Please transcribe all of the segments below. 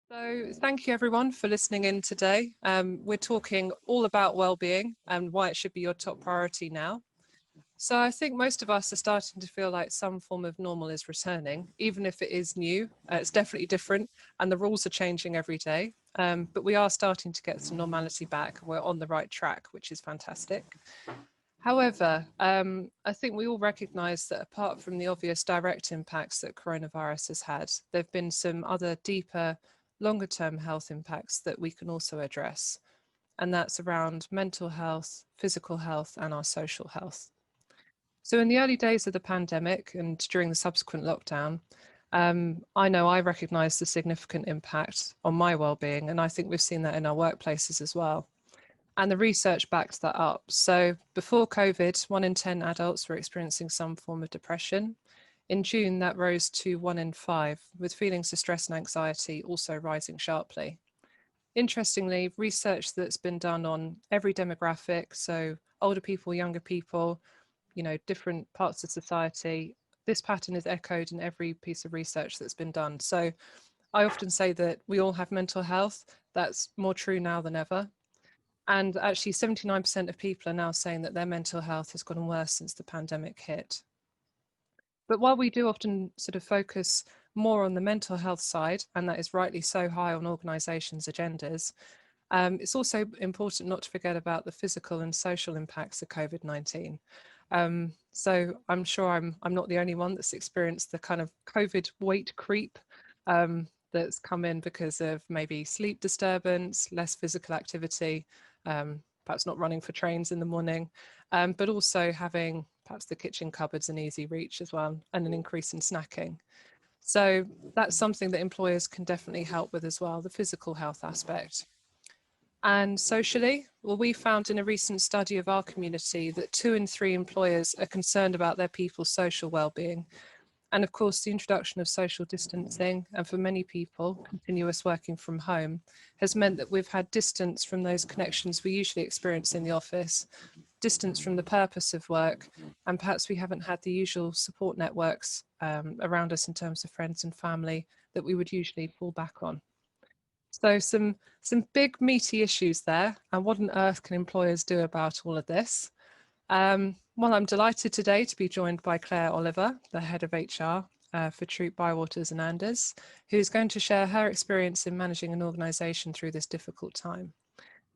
So thank you everyone for listening in today. We're talking all about well-being and why it should be your top priority now. So I think most of us are starting to feel like some form of normal is returning, even if it is new. It's definitely different and the rules are changing every day. But we are starting to get some normality back. We're on the right track, which is fantastic. However, I think we all recognise that apart from the obvious direct impacts that coronavirus has had, there have been some other deeper, longer term health impacts that we can also address. And that's around mental health, physical health, and our social health. So, in the early days of the pandemic and during the subsequent lockdown, I know I recognised the significant impact on my well-being, and I think we've seen that in our workplaces as well. And the research backs that up. So before COVID, 1 in 10 adults were experiencing some form of depression. In June, that rose to 1 in 5, with feelings of stress and anxiety also rising sharply. Interestingly, research that's been done on every demographic, so older people, younger people, different parts of society, this pattern is echoed in every piece of research that's been done. So I often say that we all have mental health. That's more true now than ever. And actually, 79% of people are now saying that their mental health has gotten worse since the pandemic hit. But while we do often sort of focus more on the mental health side, and that is rightly so high on organisations' agendas, it's also important not to forget about the physical and social impacts of COVID-19. So I'm sure I'm not the only one that's experienced the kind of COVID weight creep that's come in because of maybe sleep disturbance, less physical activity, perhaps not running for trains in the morning, but also having perhaps the kitchen cupboards in easy reach as well, and an increase in snacking. So that's something that employers can definitely help with as well, the physical health aspect. And socially, well, we found in a recent study of our community that 2 in 3 employers are concerned about their people's social well-being. And of course, the introduction of social distancing, and for many people, continuous working from home, has meant that we've had distance from those connections we usually experience in the office, distance from the purpose of work, and perhaps we haven't had the usual support networks around us in terms of friends and family that we would usually fall back on. So some big meaty issues there, and what on earth can employers do about all of this? Well, I'm delighted today to be joined by Claire Oliver, the head of HR for Troup, Bywaters and Anders, who's going to share her experience in managing an organisation through this difficult time.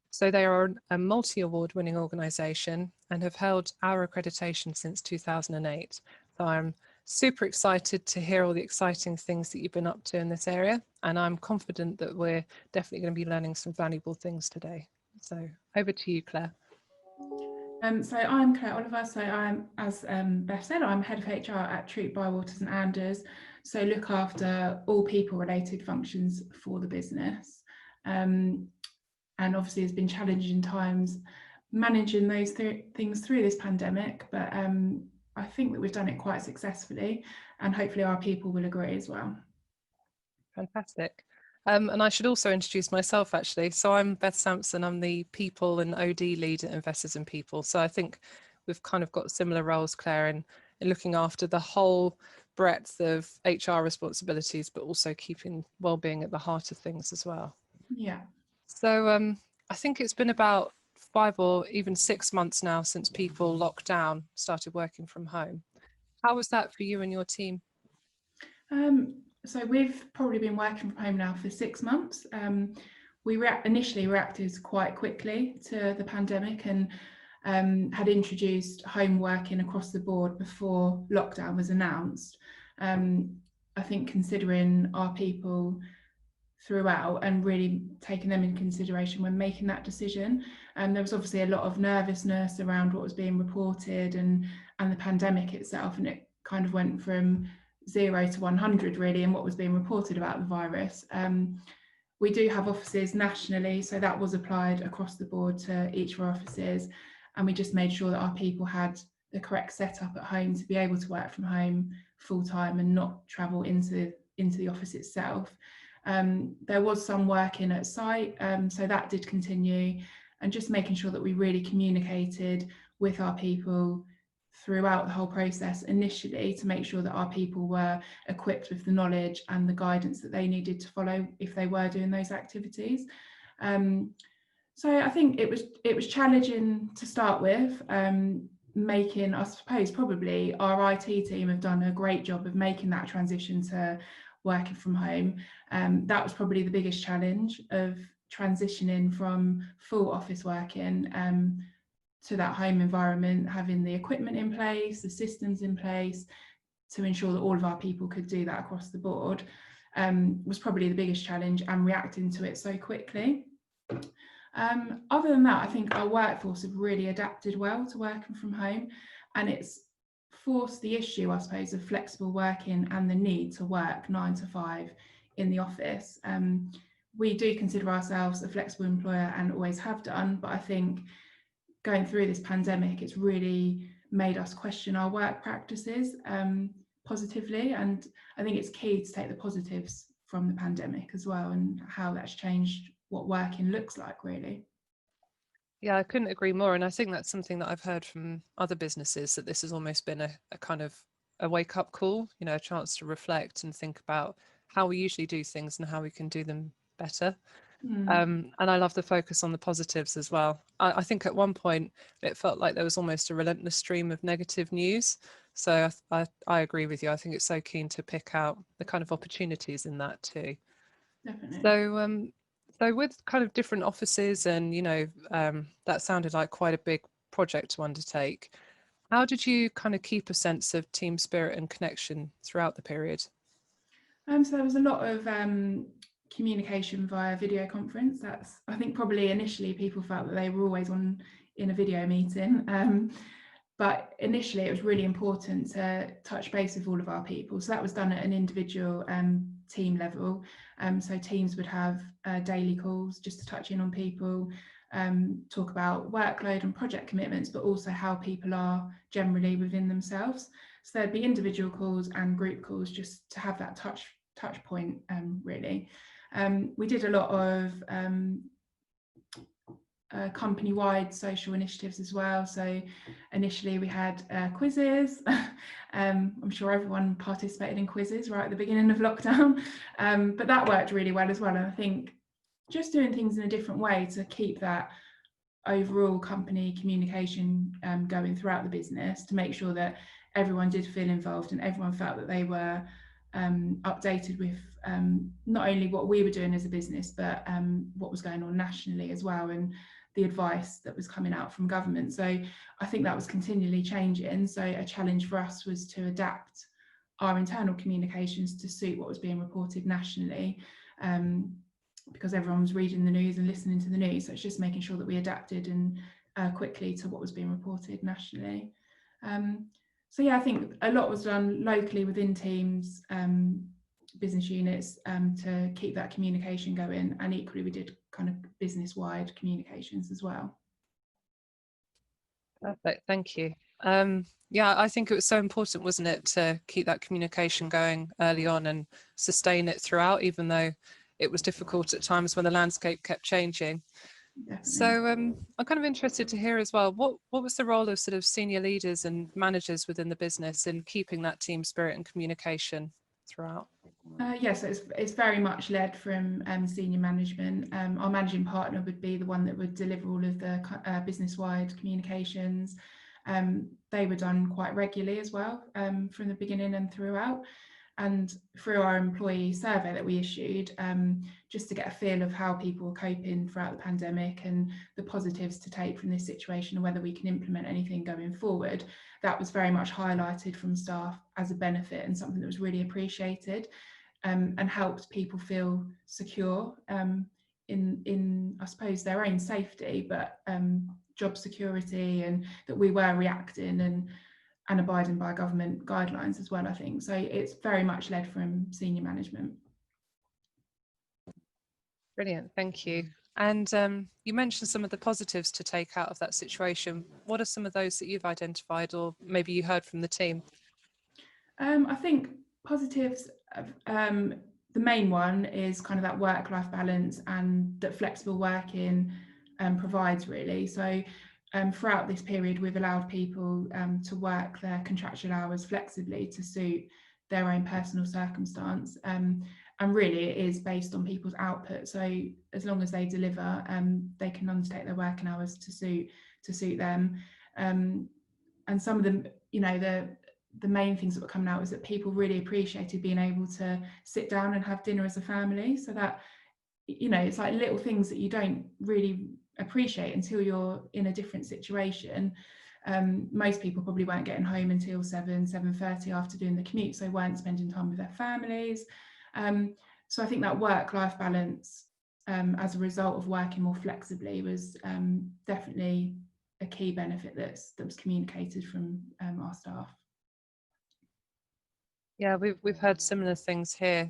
So they are a multi-award winning organisation and have held our accreditation since 2008. So I'm super excited to hear all the exciting things that you've been up to in this area, and I'm confident that we're definitely going to be learning some valuable things today. So over to you, Claire. So I'm Claire Oliver. So I'm, as Beth said, I'm head of HR at Troup, Bywaters and Anders. So look after all people-related functions for the business. And obviously, it's been challenging times managing those things through this pandemic. But I think that we've done it quite successfully, and hopefully our people will agree as well. Fantastic. And I should also introduce myself, actually. So I'm Beth Sampson. I'm the People and OD lead at Investors in People. So I think we've kind of got similar roles, Claire, in looking after the whole breadth of HR responsibilities, but also keeping well-being at the heart of things as well. Yeah. So I think it's been about 5 or even 6 months now since people locked down, started working from home. How was that for you and your team? So we've probably been working from home now for 6 months. We initially reacted quite quickly to the pandemic and had introduced home working across the board before lockdown was announced. I think considering our people throughout and really taking them in consideration when making that decision, there was obviously a lot of nervousness around what was being reported and the pandemic itself, and it kind of went from 0 to 100 really in what was being reported about the virus. We do have offices nationally, so that was applied across the board to each of our offices, and we just made sure that our people had the correct setup at home to be able to work from home full time and not travel into the office itself. There was some working at site, so that did continue, and just making sure that we really communicated with our people throughout the whole process initially, to make sure that our people were equipped with the knowledge and the guidance that they needed to follow if they were doing those activities. So I think it was challenging to start with, making, I suppose probably our IT team have done a great job of making that transition to working from home. That was probably the biggest challenge, of transitioning from full office working to that home environment, having the equipment in place, the systems in place to ensure that all of our people could do that across the board, was probably the biggest challenge, and reacting to it so quickly. Other than that, I think our workforce have really adapted well to working from home, and it's forced the issue, I suppose, of flexible working and the need to work 9 to 5 in the office. We do consider ourselves a flexible employer and always have done, but I think going through this pandemic, it's really made us question our work practices positively, and I think it's key to take the positives from the pandemic as well, and how that's changed what working looks like, really. Yeah, I couldn't agree more. And I think that's something that I've heard from other businesses, that this has almost been a kind of a wake up call, you know, a chance to reflect and think about how we usually do things and how we can do them better. And I love the focus on the positives as well. I think at one point it felt like there was almost a relentless stream of negative news. So I agree with you. I think it's so keen to pick out the kind of opportunities in that too. Definitely. So with kind of different offices and, you know, that sounded like quite a big project to undertake. How did you kind of keep a sense of team spirit and connection throughout the period? So there was a lot of communication via video conference. That's, I think, probably initially people felt that they were always on in a video meeting. But initially it was really important to touch base with all of our people. So that was done at an individual team level. So teams would have daily calls just to touch in on people, talk about workload and project commitments, but also how people are generally within themselves. So there'd be individual calls and group calls just to have that touch point, really. We did a lot of company-wide social initiatives as well. So initially we had quizzes. I'm sure everyone participated in quizzes right at the beginning of lockdown, but that worked really well as well. And I think just doing things in a different way to keep that overall company communication going throughout the business, to make sure that everyone did feel involved and everyone felt that they were updated with not only what we were doing as a business, but what was going on nationally as well, and the advice that was coming out from government. So I think that was continually changing. So a challenge for us was to adapt our internal communications to suit what was being reported nationally, because everyone was reading the news and listening to the news. So it's just making sure that we adapted and quickly to what was being reported nationally. So yeah, I think a lot was done locally within teams, business units, to keep that communication going, and equally we did kind of business-wide communications as well. Perfect, thank you. Yeah, I think it was so important, wasn't it, to keep that communication going early on and sustain it throughout, even though it was difficult at times when the landscape kept changing. Definitely. So I'm kind of interested to hear as well, what was the role of sort of senior leaders and managers within the business in keeping that team spirit and communication throughout? Yes, it's very much led from senior management. Our managing partner would be the one that would deliver all of the business-wide communications. They were done quite regularly as well, from the beginning and throughout. And through our employee survey that we issued, just to get a feel of how people were coping throughout the pandemic and the positives to take from this situation and whether we can implement anything going forward, that was very much highlighted from staff as a benefit and something that was really appreciated, and helped people feel secure in I suppose their own safety, but job security, and that we were reacting and abiding by government guidelines as well, I think. So it's very much led from senior management. Brilliant, thank you. And you mentioned some of the positives to take out of that situation. What are some of those that you've identified, or maybe you heard from the team? I think positives, the main one is kind of that work-life balance and that flexible working provides, really. So throughout this period, we've allowed people to work their contractual hours flexibly to suit their own personal circumstance. And really it is based on people's output. So as long as they deliver, they can undertake their working hours to suit them. And some of them, the main things that were coming out was that people really appreciated being able to sit down and have dinner as a family. So that, it's like little things that you don't really appreciate until you're in a different situation. Most people probably weren't getting home until 7:30 after doing the commute, so weren't spending time with their families. So I think that work-life balance, as a result of working more flexibly, was definitely a key benefit that was communicated from our staff. Yeah, we've heard similar things here.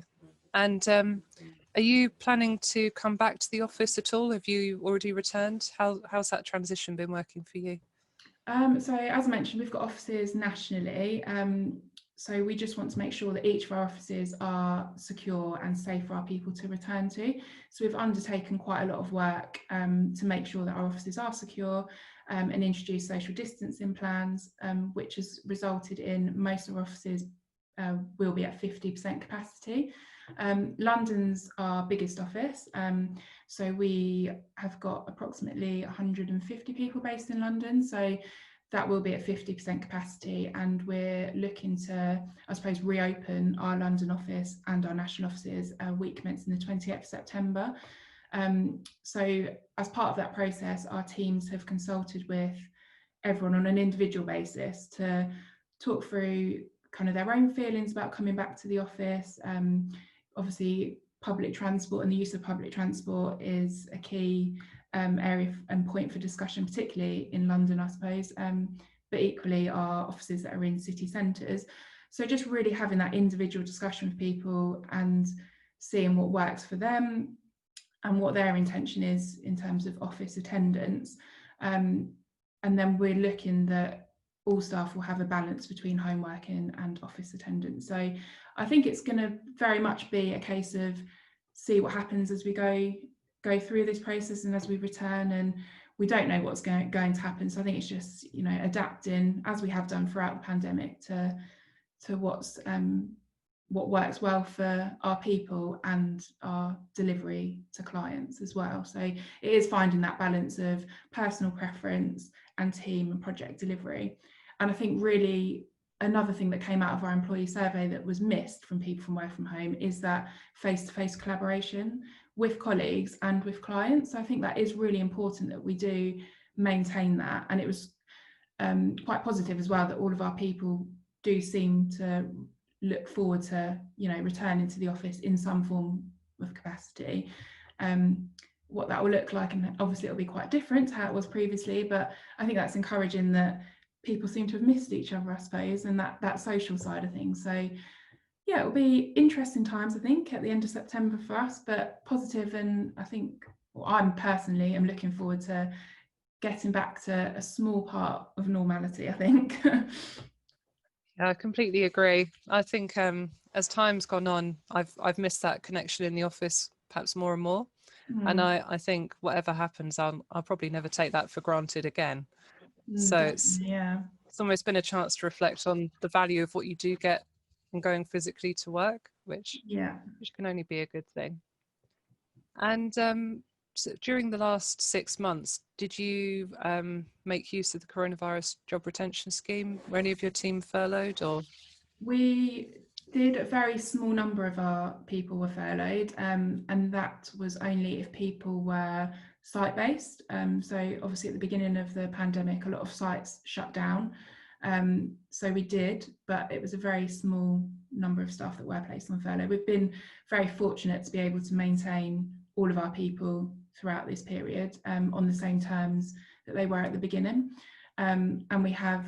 And are you planning to come back to the office at all? Have you already returned? How's that transition been working for you? So as I mentioned, we've got offices nationally. So we just want to make sure that each of our offices are secure and safe for our people to return to. So we've undertaken quite a lot of work to make sure that our offices are secure, and introduce social distancing plans, which has resulted in most of our offices will be at 50% capacity. London's our biggest office, so we have got approximately 150 people based in London, so that will be at 50% capacity, and we're looking to, I suppose, reopen our London office and our national offices week commencing the 28th of September. So as part of that process, our teams have consulted with everyone on an individual basis to talk through kind of their own feelings about coming back to the office. Obviously, public transport and the use of public transport is a key area and point for discussion, particularly in London, I suppose, but equally our offices that are in city centres. So just really having that individual discussion with people and seeing what works for them and what their intention is in terms of office attendance. And then we're looking that all staff will have a balance between home working and office attendance. So I think it's going to very much be a case of see what happens as we go through this process and as we return, and we don't know what's going to happen. So I think it's just, adapting as we have done throughout the pandemic to what works well for our people and our delivery to clients as well. So it is finding that balance of personal preference and team and project delivery. And I think really another thing that came out of our employee survey that was missed from people from work from home is that face-to-face collaboration with colleagues and with clients. So I think that is really important that we do maintain that. And it was quite positive as well that all of our people do seem to look forward to, returning to the office in some form of capacity. What that will look like, and obviously it'll be quite different to how it was previously, but I think that's encouraging that people seem to have missed each other, I suppose, and that social side of things. So yeah, it'll be interesting times, I think, at the end of September for us, but positive. And I think, I'm personally am looking forward to getting back to a small part of normality, I think. Yeah, I completely agree. I think as time's gone on, I've missed that connection in the office perhaps more and more. And I think whatever happens, I'll probably never take that for granted again. So it's almost been a chance to reflect on the value of what you do get from going physically to work, which can only be a good thing. And so during the last 6 months, did you make use of the coronavirus job retention scheme? Were any of your team furloughed, or? We did. A very small number of our people were furloughed, and that was only if people were site-based. So obviously at the beginning of the pandemic, a lot of sites shut down. So we did, but it was a very small number of staff that were placed on furlough. We've been very fortunate to be able to maintain all of our people throughout this period on the same terms that they were at the beginning. And we have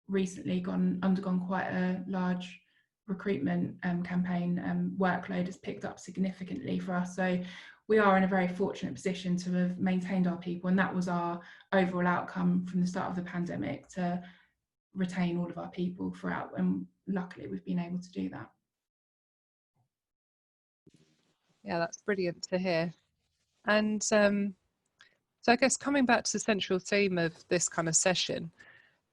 recently undergone quite a large recruitment campaign. Workload has picked up significantly for us. So we are in a very fortunate position to have maintained our people, and that was our overall outcome from the start of the pandemic, to retain all of our people throughout, and luckily we've been able to do that. Yeah, that's brilliant to hear. And So I guess coming back to the central theme of this kind of session,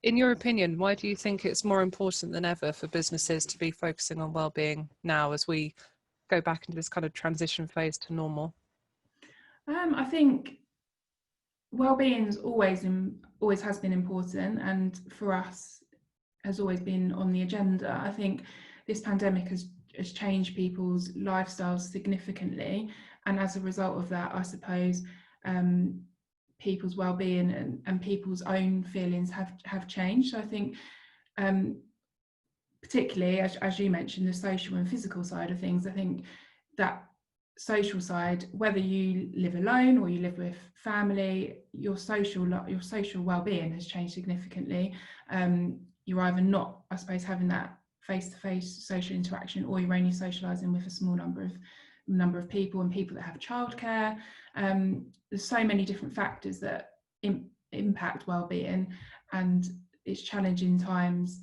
in your opinion, why do you think it's more important than ever for businesses to be focusing on well-being now as we go back into this kind of transition phase to normal? I think well-being's always has been important, and for us has always been on the agenda. I think this pandemic has changed people's lifestyles significantly, and as a result of that, I suppose people's well-being and people's own feelings have changed. So I think particularly as you mentioned, the social and physical side of things, I think that social side, whether you live alone or you live with family, your social well-being has changed significantly. You're either not, I suppose, having that face-to-face social interaction, or you're only socializing with a small number of people, and people that have childcare. There's so many different factors that impact well-being, and it's challenging times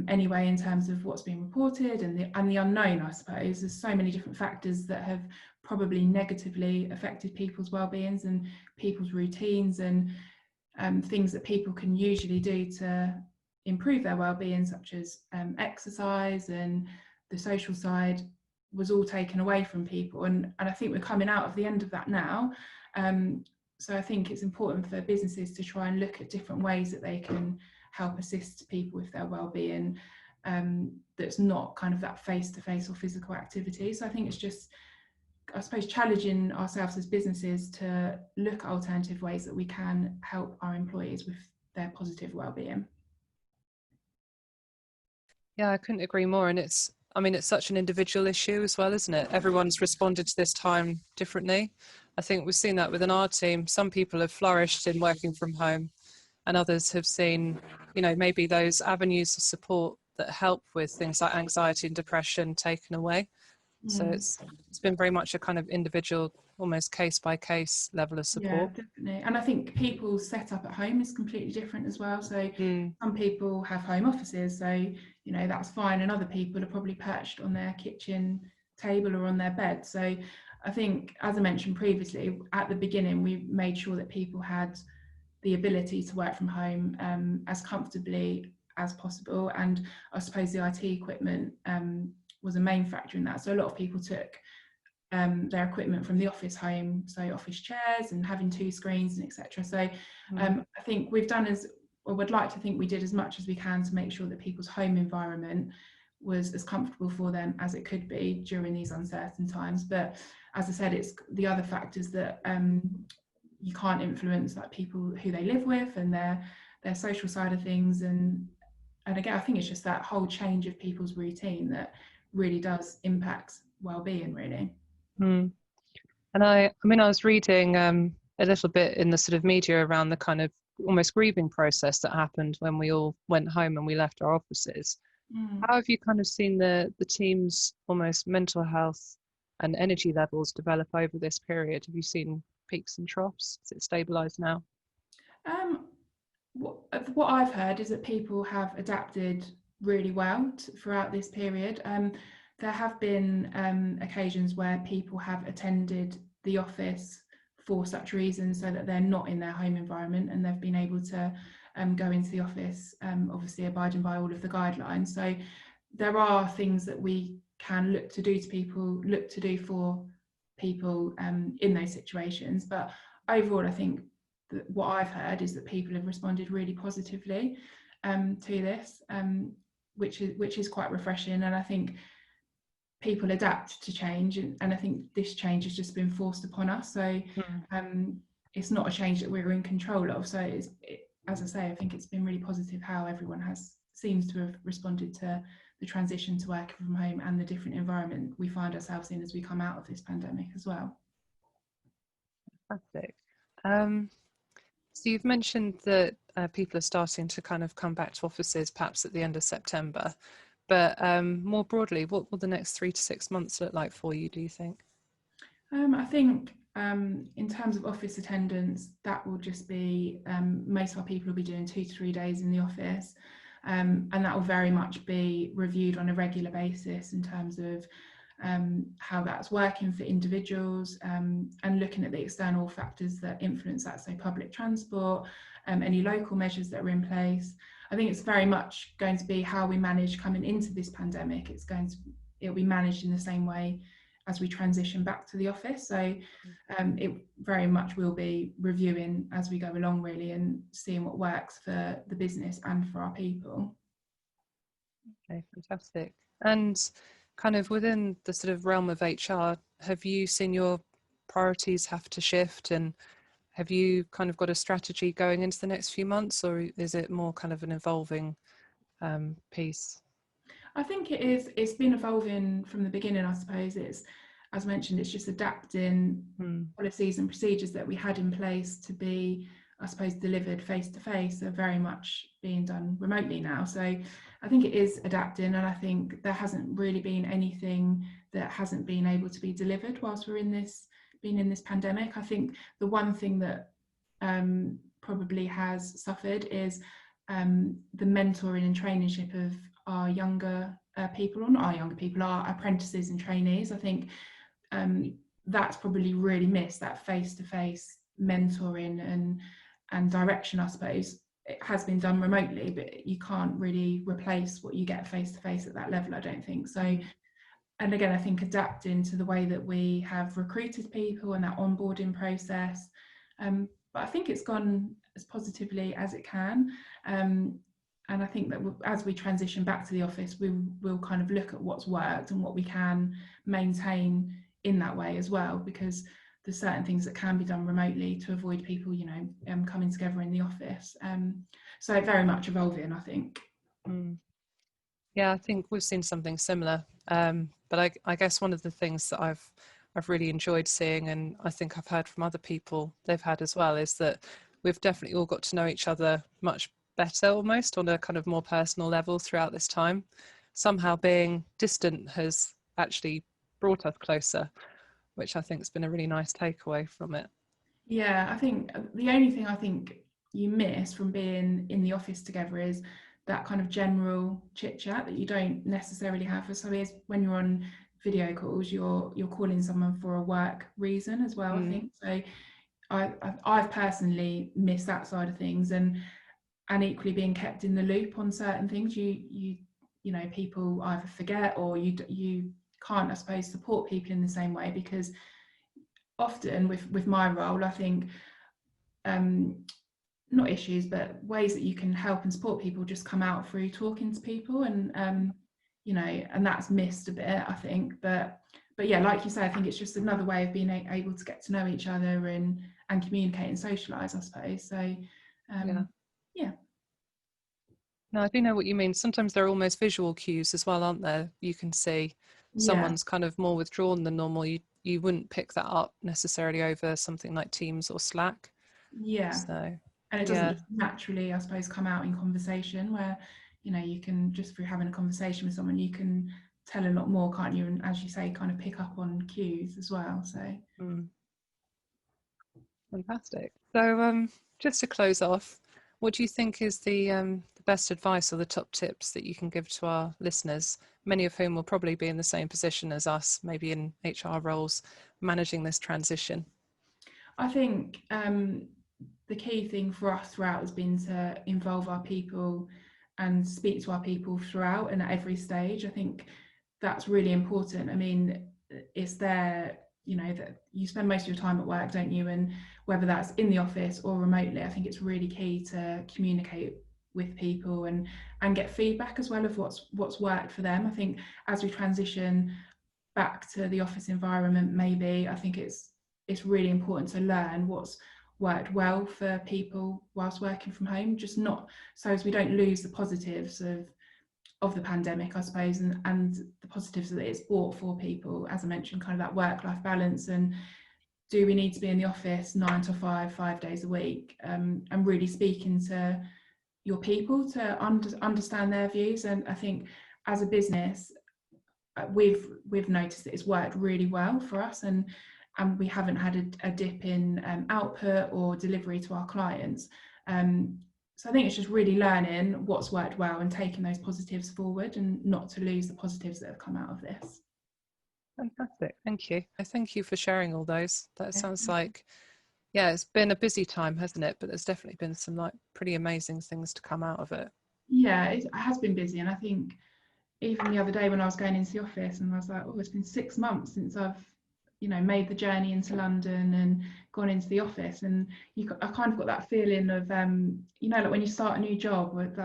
anyway, in terms of what's being reported and the unknown. I suppose there's so many different factors that have probably negatively affected people's well-beings and people's routines, and things that people can usually do to improve their well-being, such as exercise, and the social side was all taken away from people, and I think we're coming out of the end of that now. So I think it's important for businesses to try and look at different ways that they can help assist people with their well-being, that's not kind of that face-to-face or physical activity. So I think it's just, I suppose, challenging ourselves as businesses to look at alternative ways that we can help our employees with their positive well-being. Yeah, I couldn't agree more. And it's such an individual issue as well, isn't it? Everyone's responded to this time differently. I think we've seen that within our team. Some people have flourished in working from home, and others have seen, maybe those avenues of support that help with things like anxiety and depression taken away. So it's been very much a kind of individual, almost case by case level of support. Yeah, definitely. And I think people's setup at home is completely different as well. So some people have home offices, so that's fine, and other people are probably perched on their kitchen table or on their bed. So I think, as I mentioned previously, at the beginning we made sure that people had the ability to work from home as comfortably as possible, and I suppose the IT equipment was a main factor in that. So a lot of people took their equipment from the office home, so office chairs and having 2 screens and etc. So I think we've done would like to think we did as much as we can to make sure that people's home environment was as comfortable for them as it could be during these uncertain times. But as I said, it's the other factors that you can't influence, like people who they live with and their social side of things, and again, I think it's just that whole change of people's routine that really does impact well-being, really. And I was reading a little bit in the sort of media around the kind of almost grieving process that happened when we all went home and we left our offices. How have you kind of seen the team's almost mental health and energy levels develop over this period? Have you seen peaks and troughs? Is it stabilized now? What I've heard is that people have adapted really well throughout this period. There have been occasions where people have attended the office for such reasons, so that they're not in their home environment, and they've been able to go into the office, obviously abiding by all of the guidelines. So there are things that we can look to do for people in those situations. But overall, I think that what I've heard is that people have responded really positively to this, which is quite refreshing. And I think people adapt to change, and I think this change has just been forced upon us. So it's not a change that we're in control of. So as I say, I think it's been really positive how everyone seems to have responded to the transition to working from home and the different environment we find ourselves in as we come out of this pandemic as well. Fantastic. So you've mentioned that people are starting to kind of come back to offices perhaps at the end of September, but more broadly, what will the next 3 to 6 months look like for you, do you think? I think in terms of office attendance, that will just be, most of our people will be doing 2 to 3 days in the office, and that will very much be reviewed on a regular basis in terms of how that's working for individuals, and looking at the external factors that influence that, so public transport, any local measures that are in place. I think it's very much going to be how we manage coming into this pandemic. It'll be managed in the same way as we transition back to the office. So it very much will be reviewing as we go along, really, and seeing what works for the business and for our people. Okay, fantastic. And kind of within the sort of realm of HR, have you seen your priorities have to shift, and have you kind of got a strategy going into the next few months, or is it more kind of an evolving piece? I think it's been evolving from the beginning, I suppose. It's, as mentioned, it's just adapting policies and procedures that we had in place to be, I suppose, delivered face to face, are very much being done remotely now. So I think it is adapting, and I think there hasn't really been anything that hasn't been able to be delivered whilst we're in this pandemic. I think the one thing that probably has suffered is the mentoring and traineeship of our younger people, or not our younger people, our apprentices and trainees. I think that's probably really missed, that face-to-face mentoring and direction, I suppose. It has been done remotely, but you can't really replace what you get face-to-face at that level, I don't think. So, and again, I think adapting to the way that we have recruited people and that onboarding process. But I think it's gone as positively as it can. And I think that as we transition back to the office, we'll kind of look at what's worked and what we can maintain in that way as well, because there's certain things that can be done remotely to avoid people, coming together in the office. So very much evolving, I think. Yeah, I think we've seen something similar. But I guess one of the things that I've really enjoyed seeing, and I think I've heard from other people they've had as well, is that we've definitely all got to know each other much better, almost on a kind of more personal level throughout this time. Somehow being distant has actually brought us closer, which I think has been a really nice takeaway from it. Yeah, I think the only thing I think you miss from being in the office together is that kind of general chit chat that you don't necessarily have. So is when you're on video calls, you're calling someone for a work reason as well. I think so. I've personally missed that side of things, and equally being kept in the loop on certain things. You know, people either forget, or you can't, I suppose, support people in the same way, because often with my role, I think not issues, but ways that you can help and support people just come out through talking to people, and and that's missed a bit, I think. But yeah, like you say, I think it's just another way of being able to get to know each other and communicate and socialise, I suppose. So yeah. No, I do know what you mean. Sometimes there are almost visual cues as well, aren't there? You can see someone's kind of more withdrawn than normal. You wouldn't pick that up necessarily over something like Teams or Slack. Yeah. So, and it doesn't just naturally, I suppose, come out in conversation, where you can, just through having a conversation with someone, you can tell a lot more, can't you? And as you say, kind of pick up on cues as well. So fantastic. So just to close off, what do you think is the best advice or the top tips that you can give to our listeners, many of whom will probably be in the same position as us, maybe in HR roles, managing this transition? I think the key thing for us throughout has been to involve our people and speak to our people throughout and at every stage. I think that's really important. I mean, it's there, that you spend most of your time at work, don't you? And whether that's in the office or remotely, I think it's really key to communicate with people and get feedback as well of what's worked for them. I think as we transition back to the office environment, maybe, I think it's really important to learn what's worked well for people whilst working from home, just not so as we don't lose the positives of the pandemic, I suppose, and the positives that it's brought for people, as I mentioned, kind of that work-life balance. And do we need to be in the office 9 to 5 days a week, and really speaking to your people to understand their views. And I think as a business, we've noticed that it's worked really well for us, and we haven't had a dip in output or delivery to our clients. So I think it's just really learning what's worked well and taking those positives forward, and not to lose the positives that have come out of this. Fantastic. Thank you. I thank you for sharing all those. That sounds Yeah. like, yeah, it's been a busy time, hasn't it? But there's definitely been some like pretty amazing things to come out of it. Yeah, it has been busy, and I think even the other day when I was going into the office and I was like, oh, it's been 6 months since I've, made the journey into London and gone into the office, and I kind of got that feeling of, like when you start a new job with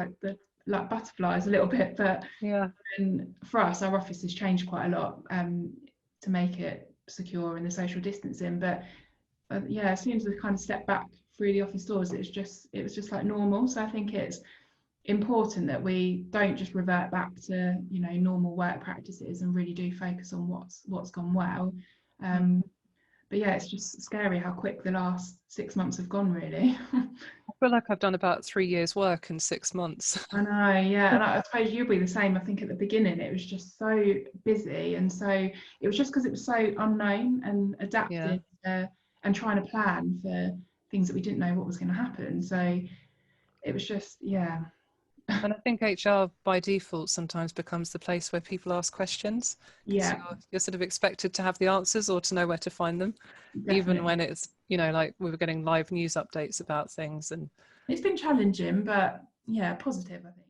like butterflies a little bit, but Yeah. and for us, our office has changed quite a lot to make it secure in the social distancing, but yeah, as soon as we kind of stepped back through the office doors, it was just like normal. So I think it's important that we don't just revert back to normal work practices and really do focus on what's gone well. But yeah, it's just scary how quick the last 6 months have gone, really. I feel like I've done about 3 years work in 6 months. I know, yeah, and I suppose you'll be the same. I think at the beginning it was just so busy, and so it was just because it was so unknown and adapting and trying to plan for things that we didn't know what was going to happen. So it was just, yeah. And I think HR by default sometimes becomes the place where people ask questions, because Yeah, you're sort of expected to have the answers or to know where to find them, even definitely. when it's, like we were getting live news updates about things. And It's been challenging, but yeah, positive, I think.